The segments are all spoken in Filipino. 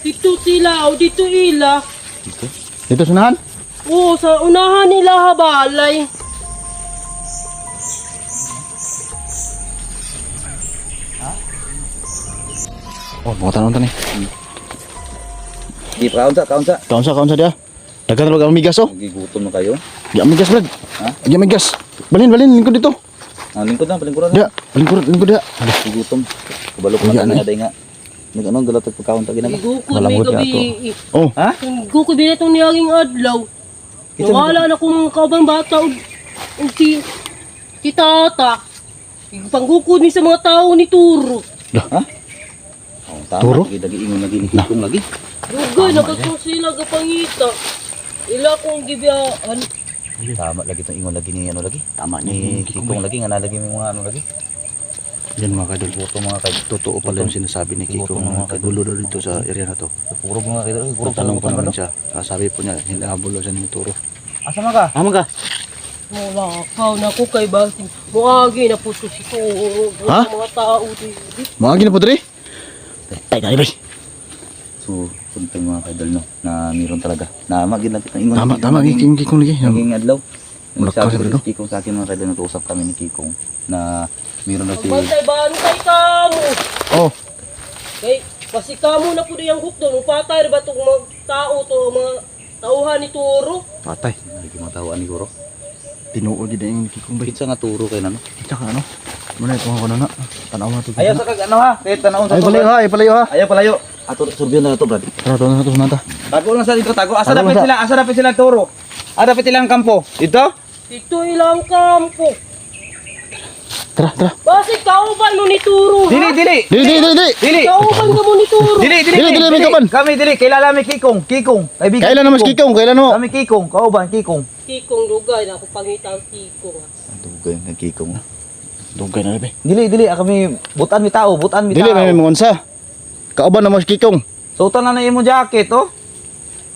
Dito sila, o dito ila. Dito sunahan? Oo, sa unahan nila habalay. Oh, mga tanong ni. Di kaunsa. Kaunsa dia. Dagan talaga ang migas oh. Gigutom na kayo. Di ang migas, Brad. Ha? Di ang migas. Balin, lingkod dito. Lingkod na, palingkuran Dia, na. lingkod dia. Gigutom. Kabalo ko Iya, na eh. day nga. Nag-ano galat pagkaon ta ginaba. Igukod Malambot may niya gabi. Oh, Ha? Igukod din itong niyaging adlaw. Wala na kung mga kaubang bata o si tata. Panggukod ni sa mga tao ni Turo. Ha? Oh, tama. Turo? Lagi ingon lagi ni Kikong lagi. Dugay, nakakong sila gapangita. Ila kong gibiyaan. Tama lagi tong ingon lagi ni ano lagi. Tama ni Kikong lagi nga nalagi may mga ano lagi. yan mga kadol. Buto mga kay Totoo pala yung sinasabi ni Kiko mga kagulo daw dito sa area na to. puro mga kay puro Kung tanong ko naman siya, sabi po niya, hinabulo siya ng turo. Asa man ka? Amo ka? Wala ka na ko kay Basin. Muagi na po si Turo. Ha? Mga tao dito. Mga gina po diri? Tay dali bay. So, punta mga kaidol no na meron talaga. Na magid lang kita ingon. Tama yung Kiko lagi. Naging adlaw. Mulak ka Sabi sa ni no? Kikong sa akin mga kaidol nag-uusap kami ni Kikong na meron na si Bantay-bantay ka mo. Oh, Kay, kasi kamo na po diyang hukdo. Nung patay ba itong mga tao to, mga tauhan ni Turo? patay. Hindi matawaan ni Guro. Tinuod din yung Kiko bay. Kitsa nga turo kay nano. Tsaka ano? Muna ito ko na. Tanaw na to. Ayaw sa kag ano ha, kahit tanawon sa Ay palayo ha, ay palayo ha. Ayaw palayo. Ato surbyon na to, Brad. Tara, to na to sunata. Tago lang sa dito, tago. Asa Tago dapat lang sa- sila, asa dapat sila turo. Asa dapat silang kampo. Dito? Dito ilang kampo. Tara. Basi kauban mo ni Turo, ha? Dili. Dili. Kauban ka mo ni Turo. Dili, may kapan. Kami dili, kilala mi Kikong. Kaibigan. Kailan naman si Kikong? Kailan mo? Kami Kikong, kauban Kikong. Kikong lugay na ako pangitang Kikong, ha? Dugay na Kikong. Dugay na be. Dili, kami butan mi tao, butan mi Dili tao. may monsa. Kauban na mo si Kikong. Sutan na imo jacket, oh.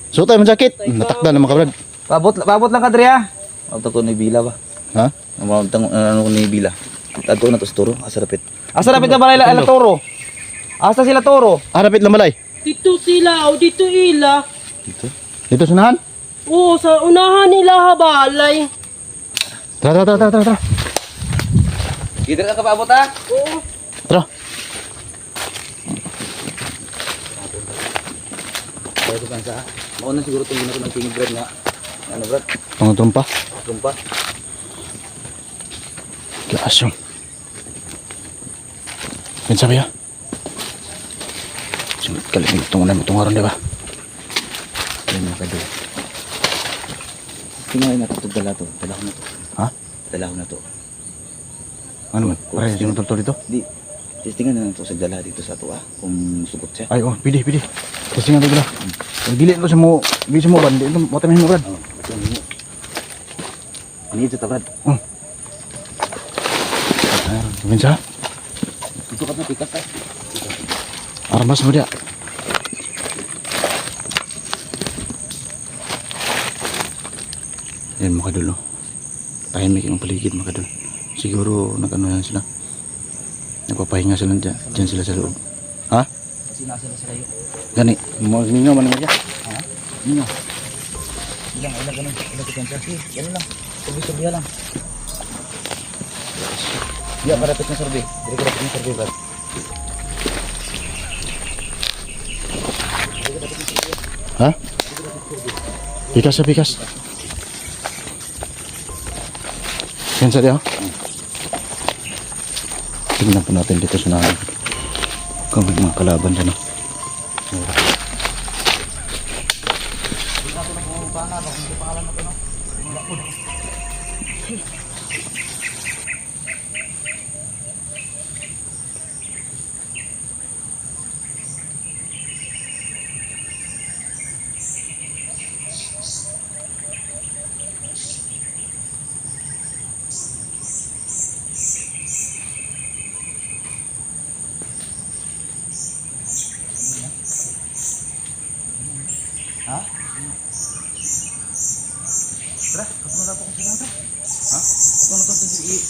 Sutay mo jacket. Natakda na mga kabrad. Pabot lang ka diri ha. Auto ko ni Bila ba? Ha? Ano ko ni Bila. Tago na to sa turo, asa dapat. Asa dapat na balay la toro. Asa sila toro? Harapit lang balay. Dito sila, o dito ila. Dito. Dito sunahan? Oo, sa unahan nila habalay. Tara. Dito ka paabot ha. Oo. Tara. Bago kan sa. Mauna siguro tong ginawa ng king bread nga. Ano Brad? Mga trumpa. Tumpa. Asyong. Yan sabi ha. Sunod ka lang itong araw diba? Yan mga kadol. Tingnan na to dala to. Dala ko na to. Ha? Dala ko na to. Ano man? Para yung toltol dito? Di. Testingan na to sa dala dito sa tuwa kung sugot siya. Ay oh, pidi. Kasi nga dito. Dili mo sa mo, dili sa mo ban. Dili mo tamin mo Brad. Oh, ito mo. Ani ito ta Brad. Minsa. Ito ka na pikas ta. Armas mo dia. Yan mga kadol. Tahimik yung paligid mga kadol. Siguro nag-ano yan sila. Nagpapahinga sila dyan sila sa loob. Ha? Kasi nasa sila yun. Gani. Ninyo man niya. Ha? Ninyo. Ilang ganun. Ilang kitensya. Ganun lang. Sabi lang. Dia parapit na survey. Diri ka dapat ng survey Brad. Ha? Pikas. Yan sa dia. Tingnan po natin dito sa namin. Kung may mga kalaban dyan. Ha? Tara, kasunod ako kung sino to. Ha? Ito na to,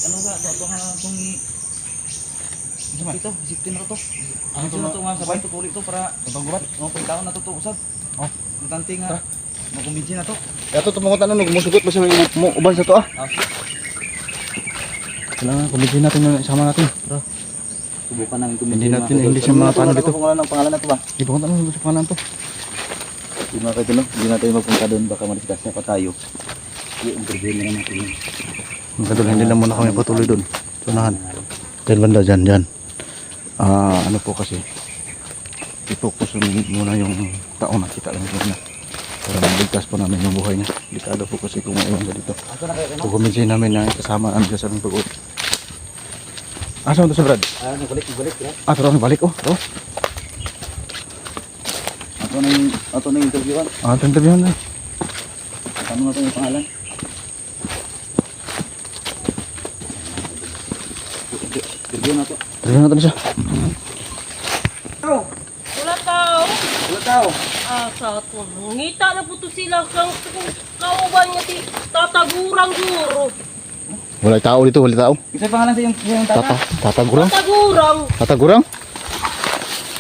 ano ga, ito na itong Ito, isipin na to. Ito na to nga sabay to tuloy to para gubat. Mga pagkaon na to to usab. Oh, importante nga. Makumbinsi na to. Yato tumungot ano, gumusugot pa siya mo uban sa to ah. Kailangan kumbinsin natin yung sama natin. Subukan namin kumbinsi. Hindi natin, hindi siya mga paano dito. Kung ano ang pangalan na to ba? Ibang ano sa pangalan to. Hindi mga kaidol, hindi natin magpunta doon. Baka ma-discuss na pa tayo. I-interview na natin yun. Mga kadol, hindi na muna kami patuloy doon. Tunahan. Dahil banda dyan. Ano po kasi, i-focus muna yung taong nakita lang muna. Para maligtas po namin yung buhay niya. Delikado po kasi kung maiwan siya dito. Kukuminsin namin na kasama ang siya sa aming pag-uwi. Saan ito sa Brad? Balik. Tara, balik oh. Ato na yung interviewan. Interviewin na. Ano na ito yung pangalan? Interview na to. Interviewin natin siya. Wala tao. Wala tao. Sa ato. Ngita na po to sila kang kauban niya si tatagurang guro. Wala tao dito, wala tao. Isa pangalan sa yung tata? Tatagurang? Tatagurang. Tatagurang?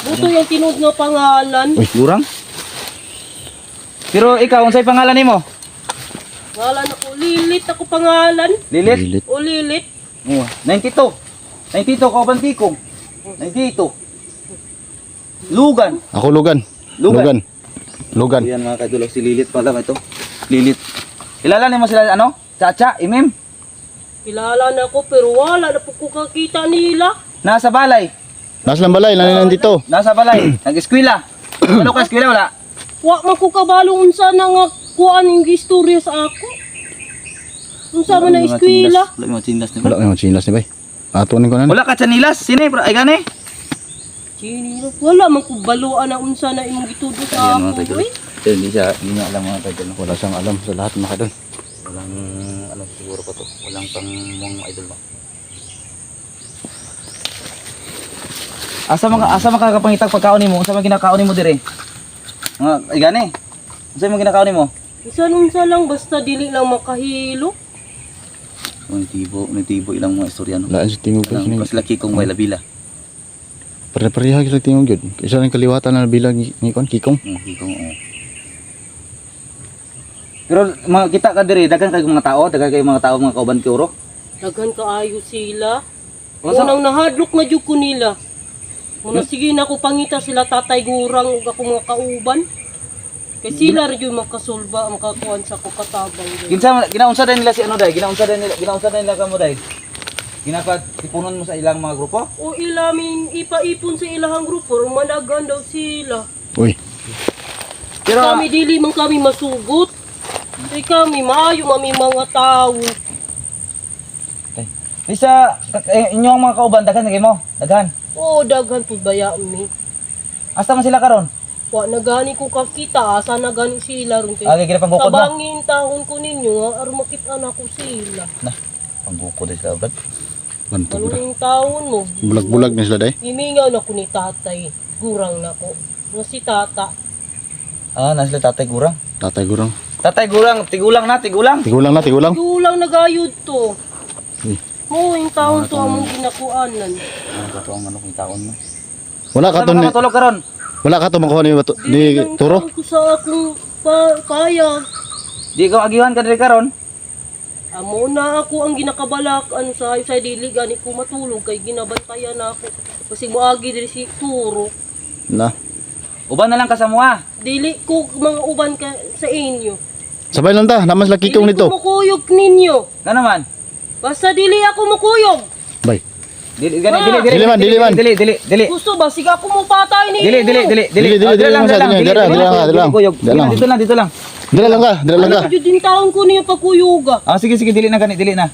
Buto yung tinud nga pangalan. Uy, Gurang? Pero ikaw, unsay pangalan nimo? Ngalan ako. Lilit ako pangalan. Lilit? Lilit. O Lilit. 92. 92 ka ban tikong. 92. Lugan. Ako Lugan. Lugan. Lugan. Yan mga kaidol, si Lilit pala ito. Lilit. Kilala mo sila ano? Chacha, Imem? Kilala na ako pero wala na po ko kakita nila. Nasa balay. Nasa lang balay, nandito. Nasa balay. Nag-eskwela. Ano ka eskwela wala? Wa man ko kabalong unsa na nga kuan yung istorya sa ako. Unsa man na eskwela. Wala yung mga chinas ni Wala yung chinas ni bay. Atuanin ko na. Wala ka chanilas. Sino ay gani? Sino? Wala man ko baluan na unsa na imong gitudo sa Ayan, mga ako. kaidol. Uy. Hindi niya alam mga kaidol. Wala siyang alam sa lahat mga kadol. Walang ano siguro pa to. Walang pang mga idol mo. Asa makakapangitag pagkaon nimo? Unsa man ginakaon nimo dire? Nga ay gani. Unsa man ginakaon nimo? Unsa lang basta dili lang makahilo. Nitibo ilang mga istorya no. Laan sa tingog pa Ilang siya. mas laki kong may labila. Pare-pareha sa tingog yun. Isa lang kaliwatan na bilang ni kon kikong. Kikong oo. Pero kita ka dire daghan kay mga tao, mga kauban ti uro. Daghan kaayo sila. Unsa Unang nahadlok na jud ko nila. Muna sige na ko pangita sila tatay gurang ug ako mga kauban. Kay sila ra jud makasulba makakuan sa ko katabang. Kinsa ginaunsa din nila si ano day? Ginaunsa din nila kamo day? Ginapatipunon mo sa ilang mga grupo? O ilaming ipaipon sa ilahang grupo, rumanagan daw sila. Uy, Pero Kami dili man kami masugot. Kay kami maayo mami mga tao. isa inyong mga kauban daghan kay mo. Daghan. O daghan pud baya mi. Asta man sila karon? Wa na gani ko kakita asa na gani sila ron kay. Agi gina panggukod mo. Tabangin tahon ko ninyo aron makita na ko sila. Panggukod sila brad. banto bra. Anong taon mo? Bulag-bulag na sila day. Himingaw na ko ni tatay. Gurang na ko. No si tata. Na sila tatay gurang. Tatay gurang. Tatay gurang, tigulang. Tigulang na, tigulang. Gulang nagayod to. Uy. Mo yung taon to among ginakuanan. Ano ka to ang ano kung taon mo? Wala ka Ano to ka ni matulog karon? wala ka to makuha ni lang Turo. taon ko sa akong payag. Di ka agihan ka diri karon? Amo na ako ang ginakabalak ano sa dili gani ko matulog kay ginabantayan na ako. Kasi moagi diri si Turo. Na. Uban na lang ka sa mua. Dili ko mga uban ka sa inyo. Sabay lang ta, naman sila kikong Dili nito. ko mukuyog ninyo. Na naman. Basta dili ako mukuyog. Bay. Dili Dili man. Gusto ba siga ako mo patay ninyo? Dili lang sa dili lang. Dito lang. Dila lang ka. Ano jud din taon ko niyo pagkuyuga. Sige, dili na.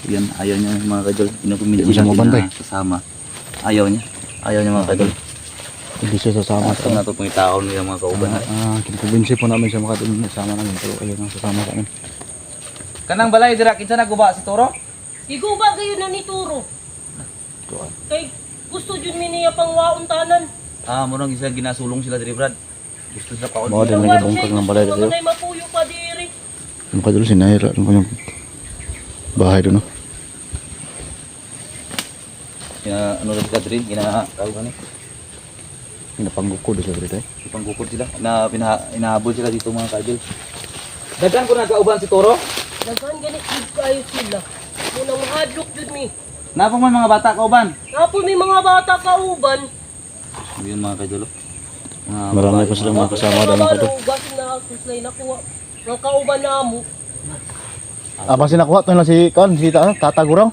Yan, ayaw niya mga kadol. Inukumin Hindi siya mabantay. Sasama. Ayaw niya mga kadol. Hindi siya sasama Ito na ito pong itaon nila mga kauban. kinukumbinsi po namin siya makatulong sama namin pero ayaw nang sasama sa amin. Kanang balay dira kinsa naguba si Toro? Iguba kayo na ni Turo. Kay gusto jud mi niya pang waon tanan. Murang sila ginasulong sila diri brad. Gusto sila paon. Mga din nagibungkag ng balay dito. Mga mapuyo pa diri. Ano ka dito sinahira? Ano kanyang bahay doon no? ano rin ka rin, tawag ka ni. Pinapanggukod sa dito eh. Ipanggukod sila, inahabol sila dito mga kaidol. Dagan ko nagkauban si Toro. Daghan ganit gid kayo sila. Muna mahadlok jud mi. Napang man mga bata kauban. Napon may mga bata kauban. Yun mga kaidol. Mga Marami babae, pa silang mga- mga kasama doon mga kadol. Gasin na ako sila nakuha. Ng kauban namo. Basi nakuha to lang si Tata Gurang.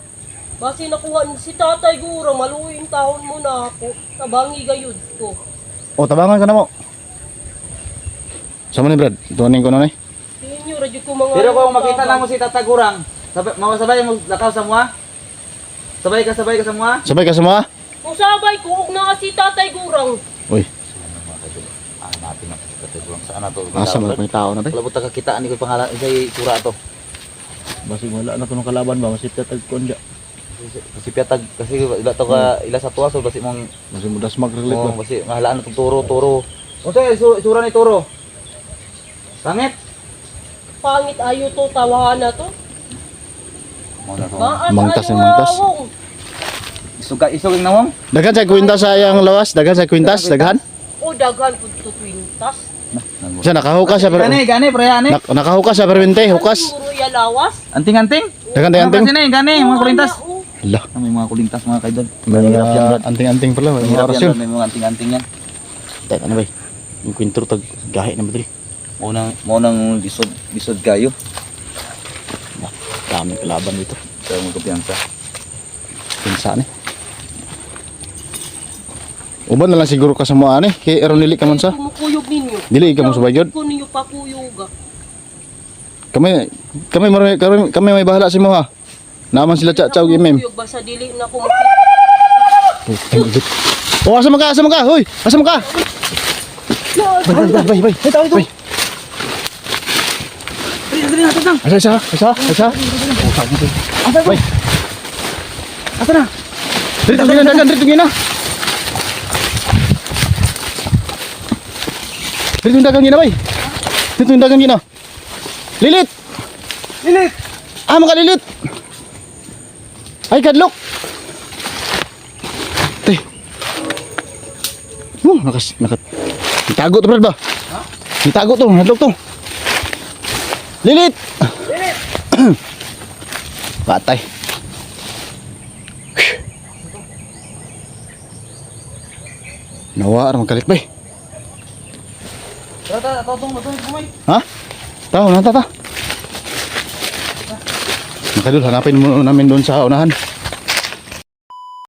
Basi nakuha ni si Tatay Gura, maluin taon mo na ako. Tabangi gayud ko. O tabangan ka na mo. Sama ni Brad, tuwanin ko na ni. Inyo radyo ko mga Pero kung makita na mo si Tatagurang, mawasabay mo lakaw sa mua? Sabay ka sa mua? Sabay ka semua. Kung sabay ko, ug na si Tatay Gurang. Uy, Hanapin na si Tatagurang. Saan na to? asa man may tao na tay. Wala buta kakitaan ni ko pangalan isa'y sura to. Basi wala na kuno kalaban ba, masip tatag kon dia. Kasi piatag, kasi ila to ka, ila sa tuwa, so basi mong, Basi mudas magrelit oh, ba. basi mahalaan na itong turo. Unsa yung sura ni Toro? Pangit? Pangit ayo to, tawahan na to. Muna to. Maas Mangtas ayo ng mangtas. awong. Isog yung nawang? Daghan sa kwintas sa yang lawas, daghan sa kwintas, daghan. O daghan pud to twintas. Siya nakahukas sa Gani, preya ni. nakahukas sa perwente, hukas. Siguro ya lawas. Anting-anting? Daghan daghan ting. Gani, mga kulintas. Oo, Hala, May mga kulintas mga kaidol. may Mahirap yan, mga Brad. anting-anting pala, may mga Mahirap yan, rasyon. Brad. May mga anting-anting yan. Dahil ano ba? Yung kwintro tag gahi na madri. Maunang lisod kayo. Dami kalaban dito. Kaya mo kumpiyansa. Pinsa ni. Uban na lang siguro ka sa mga ani, kay aron dili ka man sa. kumukuyog ninyo. Dili ka mo sa bayod. Ko ninyo pakuyuga. Kami may bahala si mo ha. Naman sila tsa-tsaw gimem. Kuyog basta dili na ko Oh, asa man ka? Hoy, asa man ka? Bay. Bay. Dali na, tatang. Asa. Bay. Asa na? Dito gina. Dito yung dagang gina, bay. Lilit! Makalilit! Ay, kadlok! Teh. Itago to, Brad ba? Ha? Itago to, hadlok to. Lilit! Patay. Nawa, magkalit ba eh? Tara, totong kumay. Ha? Tao, nata. Makadul, hanapin mo namin doon sa unahan.